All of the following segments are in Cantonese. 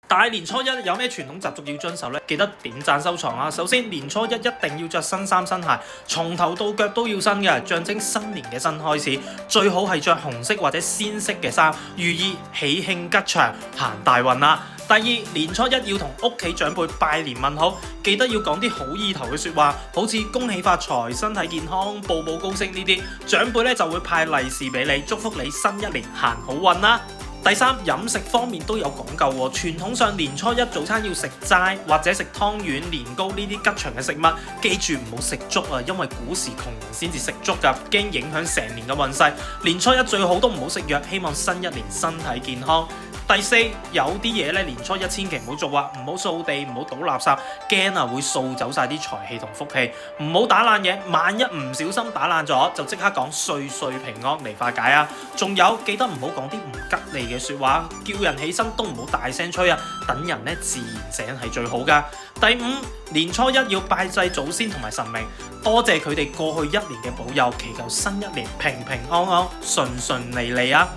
大年初一有咩傳統習俗要遵守呢？記得點讚收藏啊！首先，年初一一定要着新衫新鞋，從頭到腳都要新嘅，象徵新年嘅新開始。最好係着紅色或者鮮色嘅衫，寓意喜慶吉祥，行大運啦。第二，年初一要同屋企長輩拜年問好，記得要講啲好意頭嘅説話，好似恭喜發財、身體健康、步步高升呢啲，長輩咧就會派利是俾你，祝福你新一年行好運啦。第三，飲食方面都有講究喎。傳統上年初一早餐要食齋或者食湯圓、年糕呢啲吉祥嘅食物，記住唔好食粥啊，因為古時窮人先至食粥㗎，驚影響成年嘅運勢。年初一最好都唔好食藥，希望新一年身體健康。第四，有啲嘢咧年初一千祈唔好做啊，唔好掃地，唔好倒垃圾，驚啊會掃走晒啲財氣同福氣。唔好打爛嘢，萬一唔小心打爛咗，就即刻講歲歲平安嚟化解啊。仲有記得唔好講啲唔吉利嘅説話，叫人起身都唔好大聲吹啊，等人咧自然醒係最好㗎。第五，年初一要拜祭祖先同埋神明，多謝佢哋過去一年嘅保佑，祈求新一年平平安安、順順利利啊！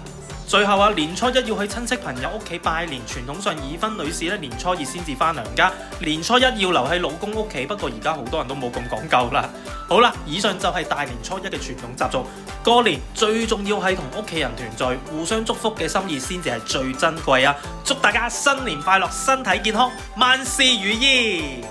最後啊，年初一要去親戚朋友屋企拜年，傳統上已婚女士咧年初二先至返娘家，年初一要留喺老公屋企，不過而家好多人都冇咁講究啦。好啦，以上就係大年初一嘅傳統習俗。過年最重要係同屋企人團聚，互相祝福嘅心意先至係最珍貴啊！祝大家新年快樂，身體健康，萬事如意！